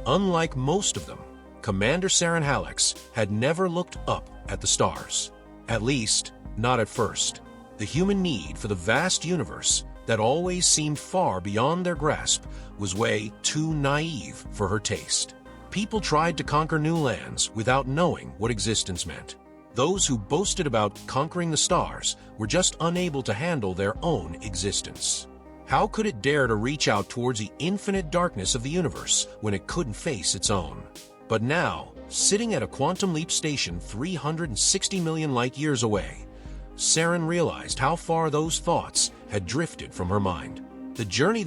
Unlike most of them, Commander Seren Halex had never looked up at the stars. At least, not at first. The human need for the vast universe that always seemed far beyond their grasp was way too naive for her taste. People tried to conquer new lands without knowing what existence meant. Those who boasted about conquering the stars were just unable to handle their own existence. How could it dare to reach out towards the infinite darkness of the universe when it couldn't face its own? But now, sitting at a quantum leap station 360 million light-years away, Seren realized how far those thoughts had drifted from her mind. The journey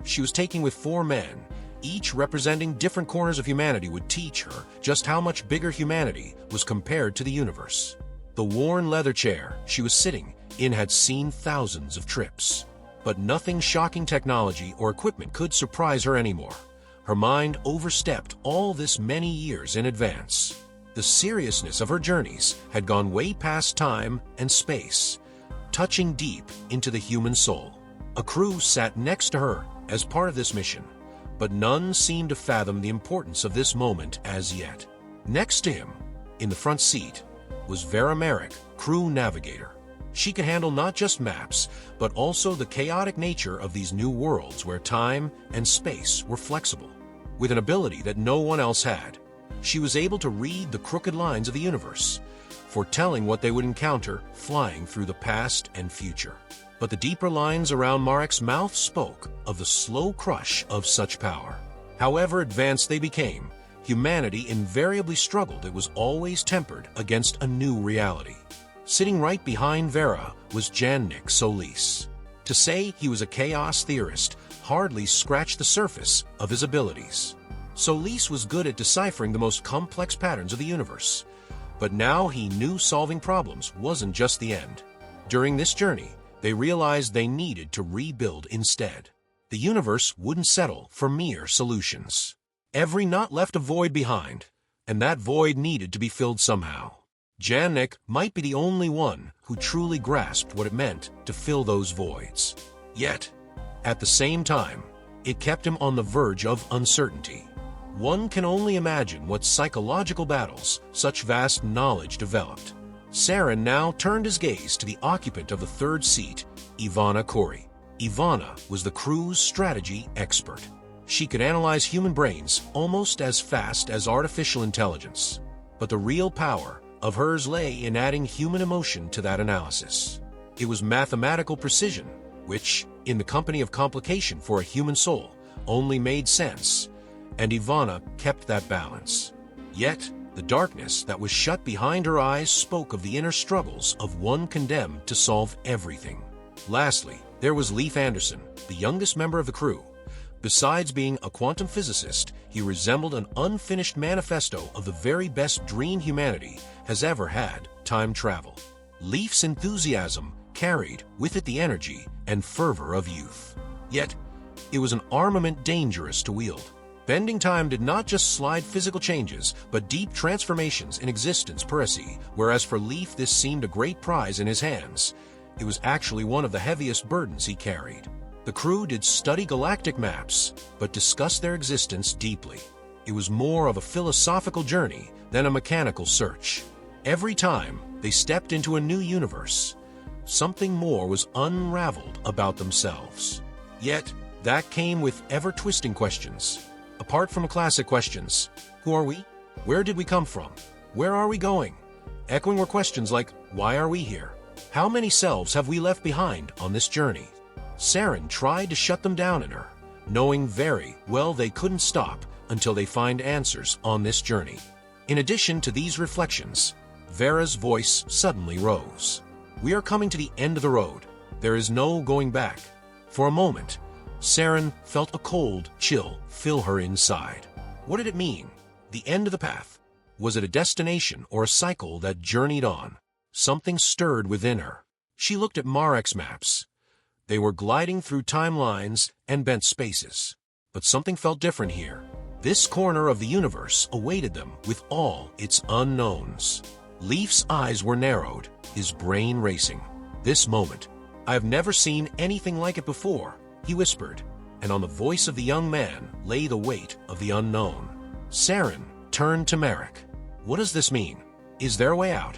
she was taking with 4 men, each representing different corners of humanity, would teach her just how much bigger humanity was compared to the universe. The worn leather chair she was sitting in had seen thousands of trips, but nothing shocking technology or equipment could surprise her anymore. Her mind overstepped all this many years in advance. The seriousness of her journeys had gone way past time and space, touching deep into the human soul. A crew sat next to her as part of this mission, but none seemed to fathom the importance of this moment as yet. Next to him, in the front seat, was Vera Merrick, crew navigator. She could handle not just maps, but also the chaotic nature of these new worlds where time and space were flexible. With an ability that no one else had, she was able to read the crooked lines of the universe, foretelling what they would encounter flying through the past and future. But the deeper lines around Marek's mouth spoke of the slow crush of such power. However advanced they became, humanity invariably struggled. It was always tempered against a new reality. Sitting right behind Vera was Jannik Solis. To say he was a chaos theorist hardly scratched the surface of his abilities. Solis was good at deciphering the most complex patterns of the universe, but now he knew solving problems wasn't just the end. During this journey, they realized they needed to rebuild instead. The universe wouldn't settle for mere solutions. Every knot left a void behind, and that void needed to be filled somehow. Jannik might be the only one who truly grasped what it meant to fill those voids. Yet, at the same time, it kept him on the verge of uncertainty. One can only imagine what psychological battles such vast knowledge developed. Seren now turned his gaze to the occupant of the third seat, Ivana Corey. Ivana was the crew's strategy expert. She could analyze human brains almost as fast as artificial intelligence. But the real power of hers lay in adding human emotion to that analysis. It was mathematical precision, which, in the company of complication for a human soul, only made sense, and Ivana kept that balance. Yet, the darkness that was shut behind her eyes spoke of the inner struggles of one condemned to solve everything. Lastly, there was Leif Anderson, the youngest member of the crew. Besides being a quantum physicist, he resembled an unfinished manifesto of the very best dream humanity has ever had: time travel. Leif's enthusiasm carried with it the energy and fervor of youth. Yet, it was an armament dangerous to wield. Bending time did not just slide physical changes, but deep transformations in existence per se, whereas for Leif this seemed a great prize in his hands. It was actually one of the heaviest burdens he carried. The crew did study galactic maps, but discussed their existence deeply. It was more of a philosophical journey than a mechanical search. Every time they stepped into a new universe, something more was unraveled about themselves. Yet, that came with ever-twisting questions. Apart from classic questions, who are we? Where did we come from? Where are we going? Echoing were questions like, why are we here? How many selves have we left behind on this journey? Seren tried to shut them down in her, knowing very well they couldn't stop until they find answers on this journey. In addition to these reflections, Vera's voice suddenly rose. We are coming to the end of the road. There is no going back. For a moment, Seren felt a cold chill fill her inside. What did it mean? The end of the path? Was it a destination or a cycle that journeyed on? Something stirred within her. She looked at Marek's maps. They were gliding through timelines and bent spaces. But something felt different here. This corner of the universe awaited them with all its unknowns. Leif's eyes were narrowed, his brain racing. This moment, I have never seen anything like it before, he whispered. and on the voice of the young man lay the weight of the unknown. Seren turned to Marek. What does this mean? Is there a way out?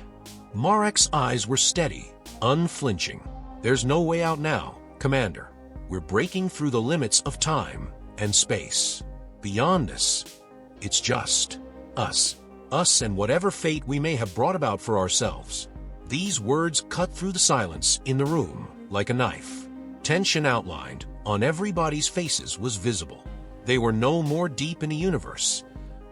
Marek's eyes were steady, unflinching. There's no way out now, Commander. We're breaking through the limits of time and space. Beyond this, it's just us. Us and whatever fate we may have brought about for ourselves. These words cut through the silence in the room like a knife. Tension outlined on everybody's faces was visible. They were no more deep in the universe.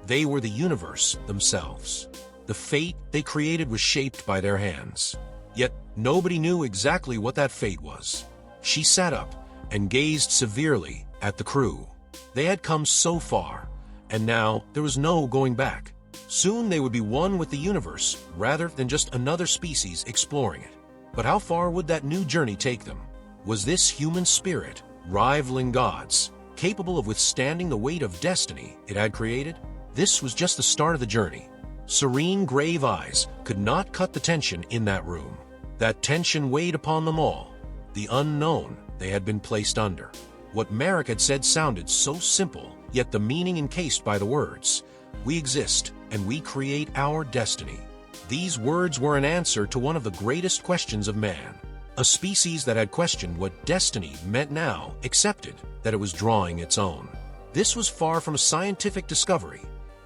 They were the universe themselves. The fate they created was shaped by their hands. Yet nobody knew exactly what that fate was. She sat up and gazed severely at the crew. They had come so far, and now there was no going back. Soon they would be one with the universe, rather than just another species exploring it. But how far would that new journey take them? Was this human spirit, rivaling God's, capable of withstanding the weight of destiny it had created? This was just the start of the journey. Serene, grave eyes could not cut the tension in that room. That tension weighed upon them all, the unknown they had been placed under. What Marek had said sounded so simple, yet the meaning encased by the words. We exist, and we create our destiny. These words were an answer to one of the greatest questions of man. A species that had questioned what destiny meant now accepted that it was drawing its own. This was far from a scientific discovery.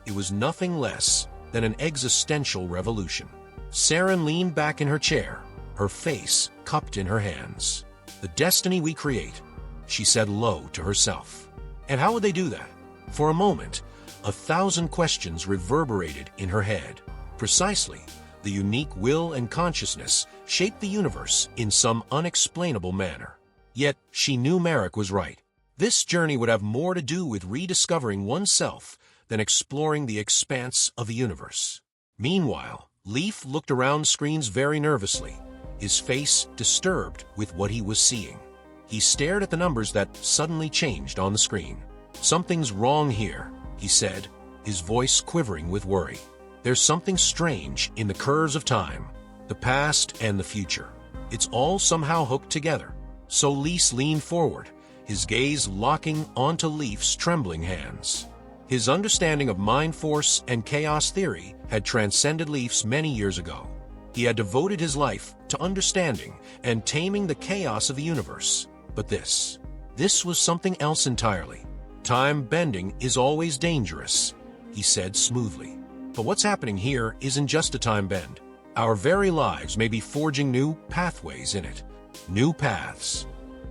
It was nothing less than an existential revolution. Seren leaned back in her chair, her face cupped in her hands. The destiny we create, she said low to herself. And how would they do that? For a moment, 1,000 questions reverberated in her head. Precisely, the unique will and consciousness shaped the universe in some unexplainable manner. Yet, she knew Marek was right. This journey would have more to do with rediscovering oneself than exploring the expanse of the universe. Meanwhile, Leaf looked around screens very nervously, his face disturbed with what he was seeing. He stared at the numbers that suddenly changed on the screen. Something's wrong here, he said, his voice quivering with worry. There's something strange in the curves of time, the past and the future. It's all somehow hooked together. Solis leaned forward, his gaze locking onto Leaf's trembling hands. His understanding of mind force and chaos theory had transcended Leaf's many years ago. He had devoted his life to understanding and taming the chaos of the universe. But this was something else entirely. Time bending is always dangerous, he said smoothly. But what's happening here isn't just a time bend. Our very lives may be forging new pathways in it. New paths.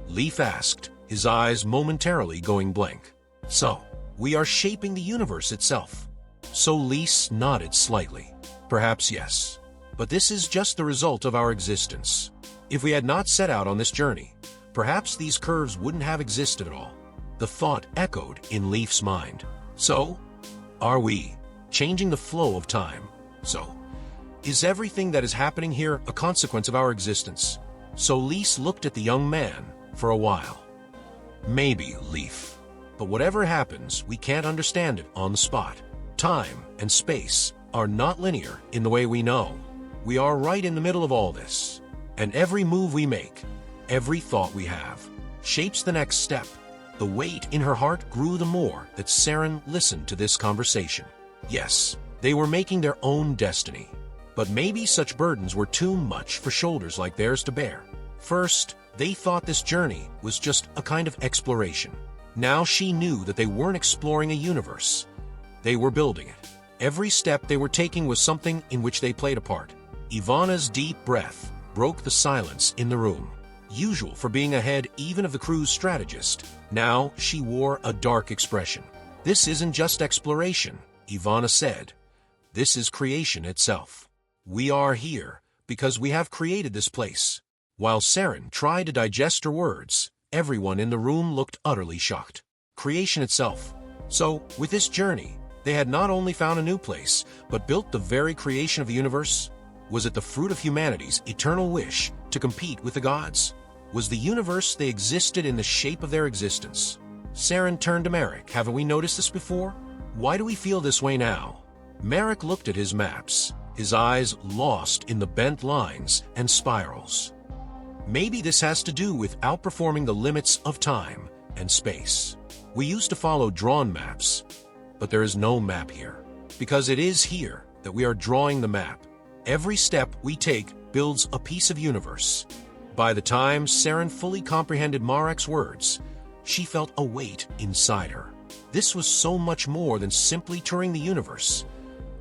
Leaf asked, his eyes momentarily going blank. So, we are shaping the universe itself. Solis nodded slightly. Perhaps yes. But this is just the result of our existence. If we had not set out on this journey, perhaps these curves wouldn't have existed at all. The thought echoed in Leaf's mind. So, are we changing the flow of time? So, is everything that is happening here a consequence of our existence? Solis looked at the young man for a while. Maybe, Leaf. But whatever happens, we can't understand it on the spot. Time and space are not linear in the way we know. We are right in the middle of all this. And every move we make, every thought we have, shapes the next step. The weight in her heart grew the more that Seren listened to this conversation. Yes, they were making their own destiny. But maybe such burdens were too much for shoulders like theirs to bear. First, they thought this journey was just a kind of exploration. Now she knew that they weren't exploring a universe. They were building it. Every step they were taking was something in which they played a part. Ivana's deep breath broke the silence in the room. Usual for being ahead even of the crew's strategist, now she wore a dark expression. This isn't just exploration, Ivana said. This is creation itself. We are here because we have created this place. While Seren tried to digest her words, everyone in the room looked utterly shocked. Creation itself. So, with this journey, they had not only found a new place, but built the very creation of the universe. Was it the fruit of humanity's eternal wish to compete with the gods? Was the universe they existed in the shape of their existence? Seren turned to Marek. Haven't we noticed this before? Why do we feel this way now? Marek looked at his maps, his eyes lost in the bent lines and spirals. Maybe this has to do with outperforming the limits of time and space. We used to follow drawn maps, but there is no map here, because it is here that we are drawing the map. Every step we take builds a piece of universe. By the time Seren fully comprehended Marek's words, she felt a weight inside her. This was so much more than simply touring the universe.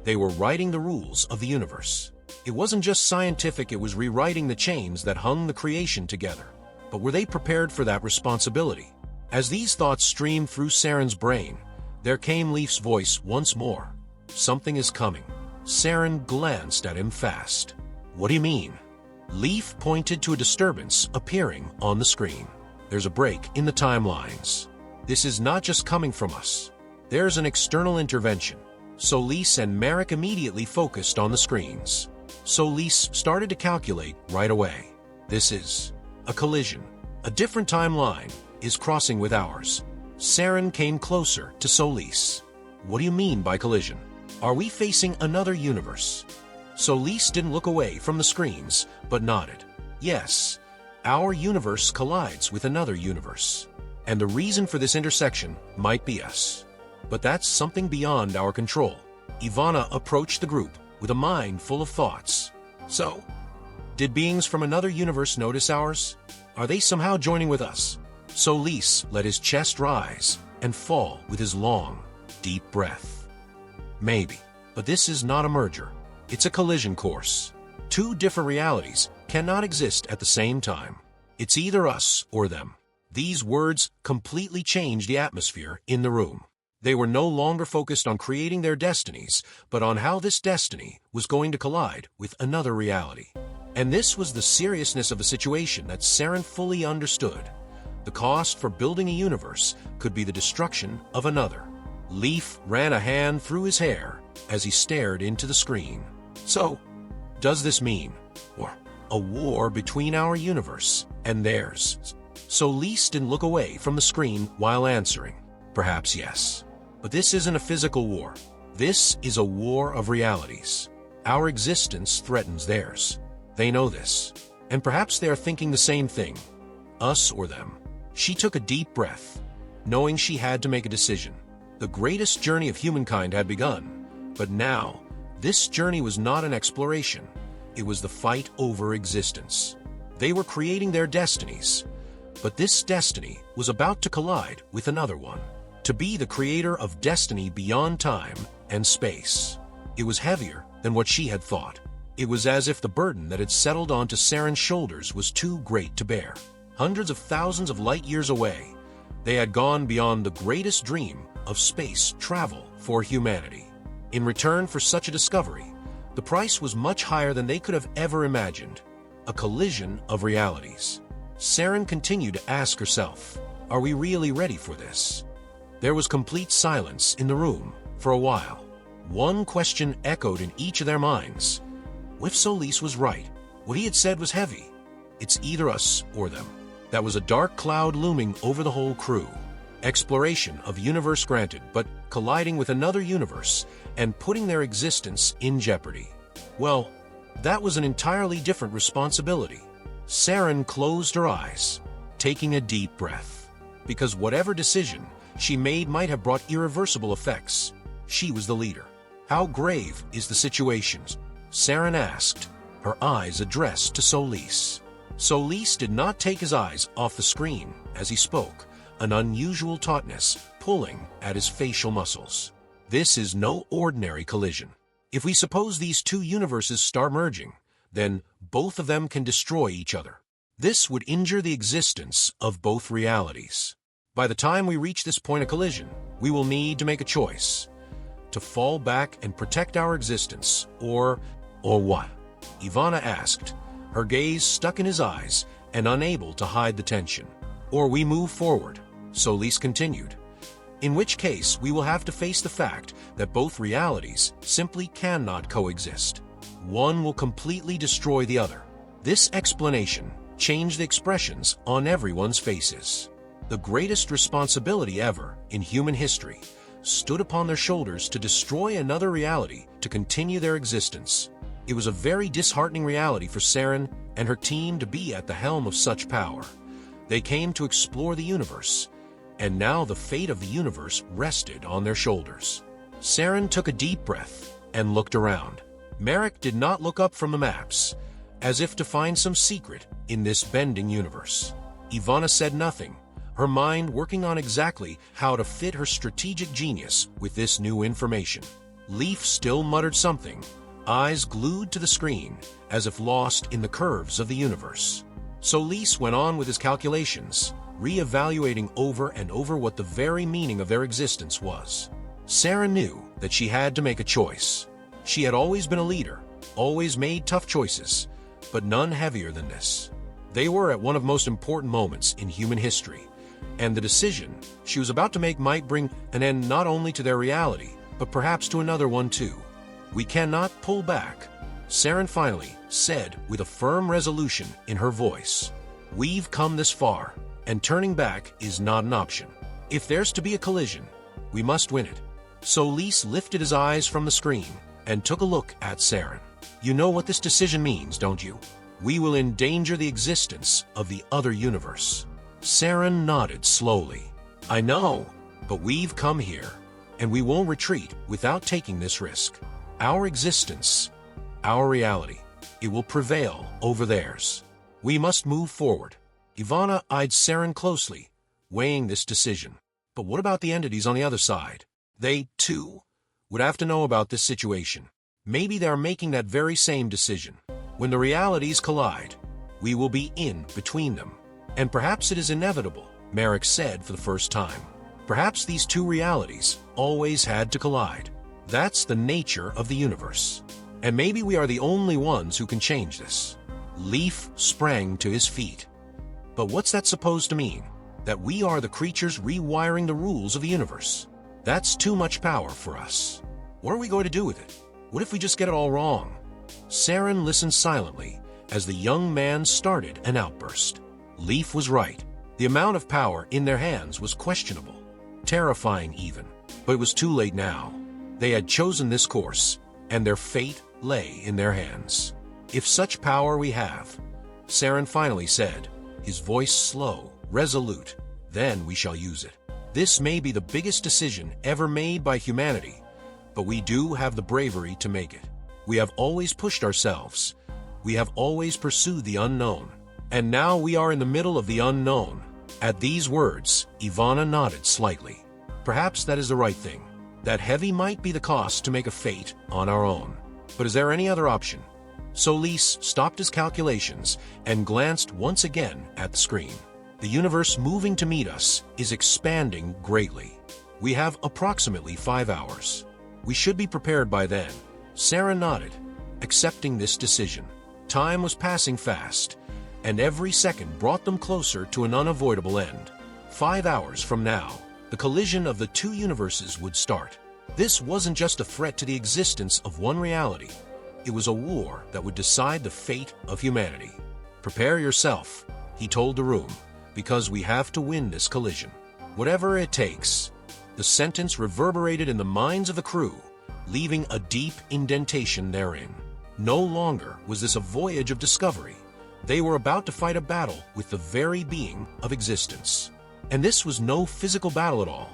They were writing the rules of the universe. It wasn't just scientific, it was rewriting the chains that hung the creation together. But were they prepared for that responsibility? As these thoughts streamed through Seren's brain, there came Leaf's voice once more. Something is coming. Seren glanced at him fast. What do you mean? Leaf pointed to a disturbance appearing on the screen. There's a break in the timelines. This is not just coming from us. There's an external intervention. Solis and Marek immediately focused on the screens. Solis started to calculate right away. This is a collision. A different timeline is crossing with ours. Seren came closer to Solis. What do you mean by collision? Are we facing another universe? Solis didn't look away from the screens, but nodded. Yes, our universe collides with another universe. And the reason for this intersection might be us. But that's something beyond our control. Ivana approached the group with a mind full of thoughts. So, did beings from another universe notice ours? Are they somehow joining with us? Solis let his chest rise and fall with his long, deep breath. Maybe, but this is not a merger. It's a collision course. Two different realities cannot exist at the same time. It's either us or them. These words completely changed the atmosphere in the room. They were no longer focused on creating their destinies, but on how this destiny was going to collide with another reality. And this was the seriousness of a situation that Seren fully understood. The cost for building a universe could be the destruction of another. Leaf ran a hand through his hair as he stared into the screen. So, does this mean, or a war between our universe and theirs? Solis didn't look away from the screen while answering. Perhaps yes. But this isn't a physical war. This is a war of realities. Our existence threatens theirs. They know this. And perhaps they are thinking the same thing. Us or them. She took a deep breath, knowing she had to make a decision. The greatest journey of humankind had begun. But now, this journey was not an exploration. It was the fight over existence. They were creating their destinies. But this destiny was about to collide with another one. To be the creator of destiny beyond time and space. It was heavier than what she had thought. It was as if the burden that had settled onto Seren's shoulders was too great to bear. Hundreds of thousands of light years away, they had gone beyond the greatest dream of space travel for humanity. In return for such a discovery, the price was much higher than they could have ever imagined. A collision of realities. Seren continued to ask herself, are we really ready for this? There was complete silence in the room for a while. One question echoed in each of their minds. If Solis was right, what he had said was heavy. It's either us or them. That was a dark cloud looming over the whole crew. Exploration of universe granted, but colliding with another universe and putting their existence in jeopardy. Well, that was an entirely different responsibility. Seren closed her eyes, taking a deep breath. Because whatever decision she made might have brought irreversible effects. She was the leader. How grave is the situation? Seren asked, her eyes addressed to Solis. Solis did not take his eyes off the screen as he spoke, an unusual tautness pulling at his facial muscles. This is no ordinary collision. If we suppose these two universes start merging, then both of them can destroy each other. This would injure the existence of both realities. By the time we reach this point of collision, we will need to make a choice. To fall back and protect our existence, or what? Ivana asked, her gaze stuck in his eyes and unable to hide the tension. Or we move forward, Solis continued. In which case, we will have to face the fact that both realities simply cannot coexist. One will completely destroy the other. This explanation changed the expressions on everyone's faces. The greatest responsibility ever in human history stood upon their shoulders to destroy another reality to continue their existence. It was a very disheartening reality for Seren and her team to be at the helm of such power. They came to explore the universe, and now the fate of the universe rested on their shoulders. Seren took a deep breath and looked around. Merrick did not look up from the maps, as if to find some secret in this bending universe. Ivana said nothing, her mind working on exactly how to fit her strategic genius with this new information. Leaf still muttered something, eyes glued to the screen, as if lost in the curves of the universe. Solis went on with his calculations, re-evaluating over and over what the very meaning of their existence was. Seren knew that she had to make a choice. She had always been a leader, always made tough choices, but none heavier than this. They were at one of the most important moments in human history, and the decision she was about to make might bring an end not only to their reality, but perhaps to another one too. "We cannot pull back," Seren finally said with a firm resolution in her voice. "We've come this far, and turning back is not an option. If there's to be a collision, we must win it." Solis lifted his eyes from the screen and took a look at Seren. "You know what this decision means, don't you? We will endanger the existence of the other universe." Seren nodded slowly. "I know, but we've come here, and we won't retreat without taking this risk. Our existence, our reality, it will prevail over theirs. We must move forward." Ivana eyed Seren closely, weighing this decision. But what about the entities on the other side? They, too, would have to know about this situation. Maybe they are making that very same decision. When the realities collide, we will be in between them. And perhaps it is inevitable, Merrick said for the first time. Perhaps these two realities always had to collide. That's the nature of the universe. And maybe we are the only ones who can change this. Leaf sprang to his feet. But what's that supposed to mean? That we are the creatures rewiring the rules of the universe? That's too much power for us. What are we going to do with it? What if we just get it all wrong? Seren listened silently as the young man started an outburst. Leaf was right. The amount of power in their hands was questionable, terrifying even. But it was too late now. They had chosen this course, and their fate lay in their hands. "If such power we have," Seren finally said, his voice slow, resolute, "then we shall use it. This may be the biggest decision ever made by humanity, but we do have the bravery to make it. We have always pushed ourselves. We have always pursued the unknown. And now we are in the middle of the unknown." At these words, Ivana nodded slightly. Perhaps that is the right thing. That heavy might be the cost to make a fate on our own. But is there any other option? Solis stopped his calculations and glanced once again at the screen. The universe moving to meet us is expanding greatly. We have approximately 5 hours. We should be prepared by then. Seren nodded, accepting this decision. Time was passing fast, and every second brought them closer to an unavoidable end. 5 hours from now, the collision of the two universes would start. This wasn't just a threat to the existence of one reality. It was a war that would decide the fate of humanity. "Prepare yourself," he told the room, "because we have to win this collision. Whatever it takes." The sentence reverberated in the minds of the crew, leaving a deep indentation therein. No longer was this a voyage of discovery. They were about to fight a battle with the very being of existence. And this was no physical battle at all.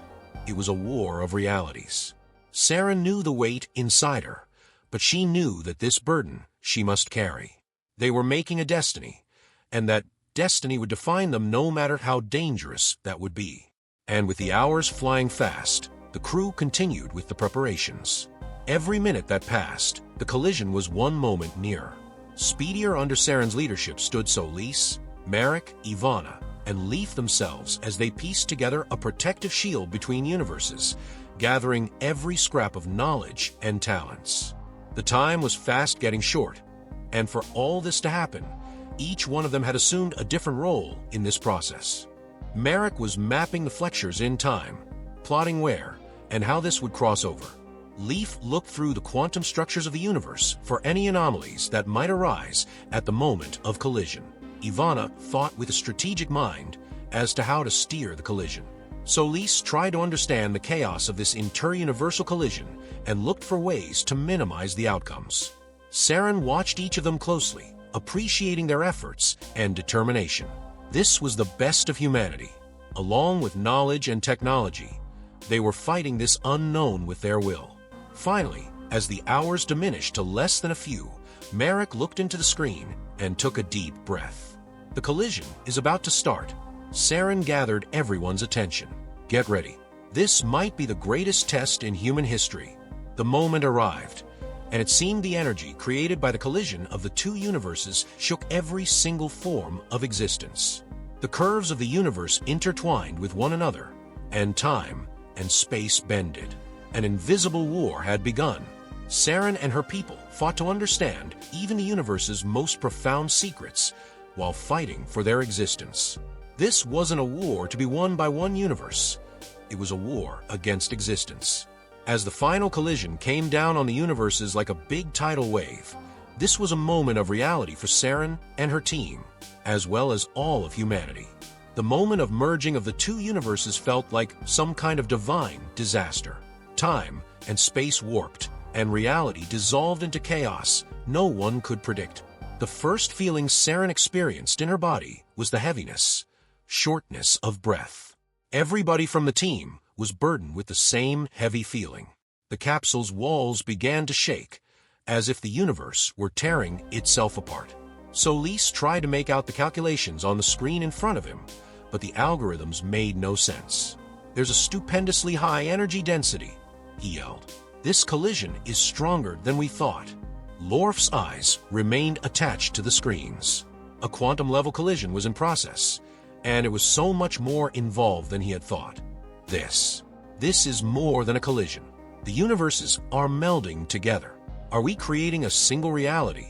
It was a war of realities. Seren knew the weight inside her, but she knew that this burden she must carry. They were making a destiny, and that destiny would define them no matter how dangerous that would be. And with the hours flying fast, the crew continued with the preparations. Every minute that passed, the collision was one moment nearer. Speedier under Seren's leadership stood Solis, Merrick, Ivana, and Leaf themselves as they pieced together a protective shield between universes, gathering every scrap of knowledge and talents. The time was fast getting short, and for all this to happen, each one of them had assumed a different role in this process. Merrick was mapping the flexures in time, plotting where and how this would cross over. Leaf looked through the quantum structures of the universe for any anomalies that might arise at the moment of collision. Ivana thought with a strategic mind as to how to steer the collision. Solis tried to understand the chaos of this inter-universal collision and looked for ways to minimize the outcomes. Seren watched each of them closely, appreciating their efforts and determination. This was the best of humanity, along with knowledge and technology. They were fighting this unknown with their will. Finally, as the hours diminished to less than a few, Marek looked into the screen and took a deep breath. The collision is about to start. Seren gathered everyone's attention. Get ready. This might be the greatest test in human history. The moment arrived, and it seemed the energy created by the collision of the two universes shook every single form of existence. The curves of the universe intertwined with one another, and time and space bended. An invisible war had begun. Seren and her people fought to understand even the universe's most profound secrets while fighting for their existence. This wasn't a war to be won by one universe. It was a war against existence. As the final collision came down on the universes like a big tidal wave, this was a moment of reality for Seren and her team, as well as all of humanity. The moment of merging of the two universes felt like some kind of divine disaster. Time and space warped, and reality dissolved into chaos no one could predict. The first feeling Seren experienced in her body was the heaviness, shortness of breath. Everybody from the team was burdened with the same heavy feeling. The capsule's walls began to shake, as if the universe were tearing itself apart. Solis tried to make out the calculations on the screen in front of him, but the algorithms made no sense. "There's a stupendously high energy density," he yelled. "This collision is stronger than we thought." Lorf's eyes remained attached to the screens. A quantum-level collision was in process, and it was so much more involved than he had thought. This is more than a collision. The universes are melding together. Are we creating a single reality,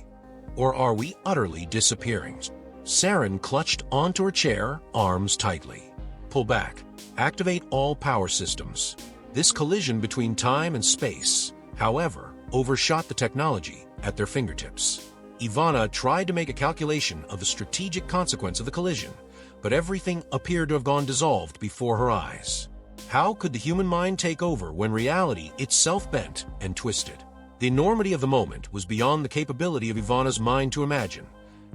or are we utterly disappearing? Seren clutched onto her chair, arms tightly. "Pull back. Activate all power systems." This collision between time and space, however, overshot the technology at their fingertips. Ivana tried to make a calculation of the strategic consequence of the collision, but everything appeared to have gone dissolved before her eyes. How could the human mind take over when reality itself bent and twisted? The enormity of the moment was beyond the capability of Ivana's mind to imagine,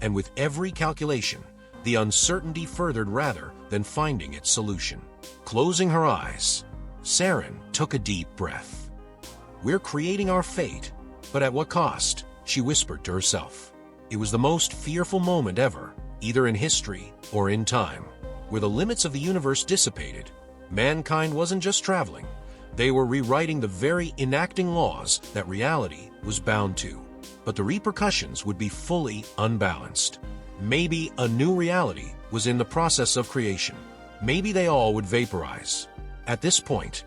and with every calculation, the uncertainty furthered rather than finding its solution. Closing her eyes, Seren took a deep breath. "We're creating our fate, but at what cost?" she whispered to herself. It was the most fearful moment ever, either in history or in time. Where the limits of the universe dissipated, mankind wasn't just traveling. They were rewriting the very enacting laws that reality was bound to. But the repercussions would be fully unbalanced. Maybe a new reality was in the process of creation. Maybe they all would vaporize. At this point,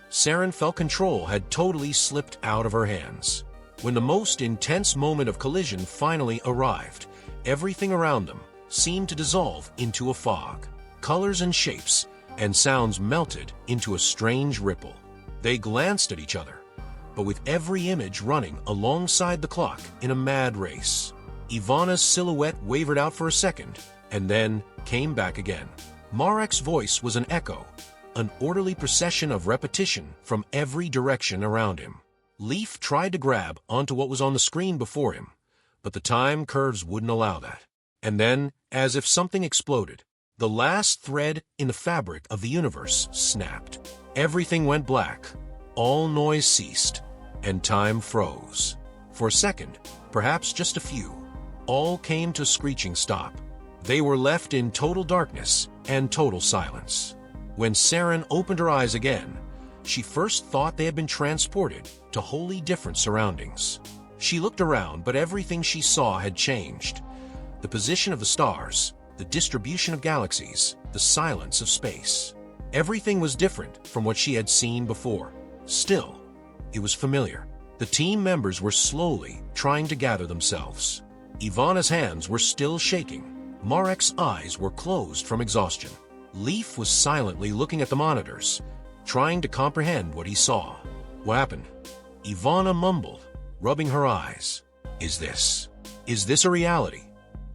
Seren felt control had totally slipped out of her hands. When the most intense moment of collision finally arrived, everything around them seemed to dissolve into a fog. Colors and shapes and sounds melted into a strange ripple. They glanced at each other, but with every image running alongside the clock in a mad race. Ivana's silhouette wavered out for a second, and then came back again. Marek's voice was an echo, an orderly procession of repetition from every direction around him. Leaf tried to grab onto what was on the screen before him, but the time curves wouldn't allow that. And then, as if something exploded, the last thread in the fabric of the universe snapped. Everything went black, all noise ceased, and time froze. For a second, perhaps just a few, all came to a screeching stop. They were left in total darkness and total silence. When Seren opened her eyes again, she first thought they had been transported to wholly different surroundings. She looked around, but everything she saw had changed. The position of the stars, the distribution of galaxies, the silence of space. Everything was different from what she had seen before. Still, it was familiar. The team members were slowly trying to gather themselves. Ivana's hands were still shaking. Marek's eyes were closed from exhaustion. Leaf was silently looking at the monitors, trying to comprehend what he saw. "What happened?" Ivana mumbled, rubbing her eyes. Is this a reality?"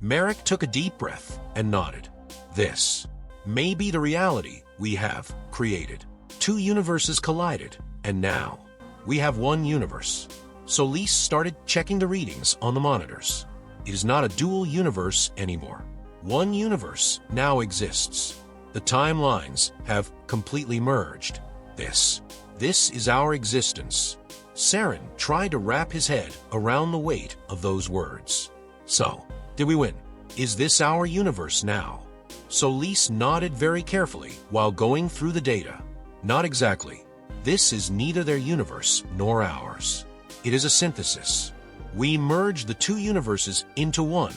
Marek took a deep breath and nodded. "This may be the reality we have created. Two universes collided, and now we have one universe." Solis started checking the readings on the monitors. It is not a dual universe anymore. One universe now exists. The timelines have completely merged. This is our existence. Seren tried to wrap his head around the weight of those words. So, did we win? Is this our universe now? Solis nodded very carefully while going through the data. Not exactly. This is neither their universe nor ours. It is a synthesis. We merged the two universes into one,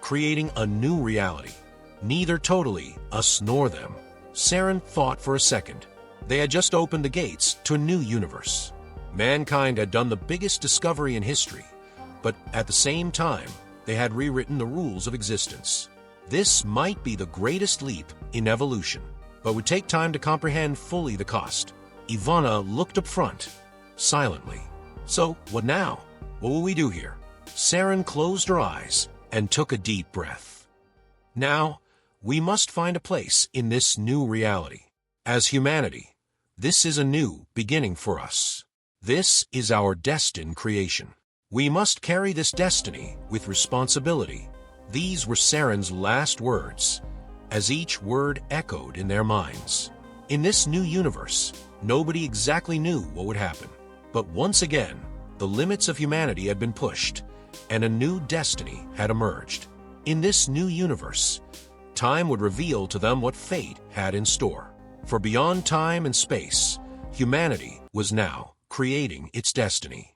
creating a new reality. Neither totally us nor them. Seren thought for a second. They had just opened the gates to a new universe. Mankind had done the biggest discovery in history, but at the same time, they had rewritten the rules of existence. This might be the greatest leap in evolution, but would take time to comprehend fully the cost. Ivana looked up front, silently. So, what now? What will we do here? Seren closed her eyes and took a deep breath. Now, we must find a place in this new reality. As humanity, this is a new beginning for us. This is our destined creation. We must carry this destiny with responsibility. These were Seren's last words, as each word echoed in their minds. In this new universe, nobody exactly knew what would happen. But once again, the limits of humanity had been pushed, and a new destiny had emerged. In this new universe, time would reveal to them what fate had in store. For beyond time and space, humanity was now creating its destiny.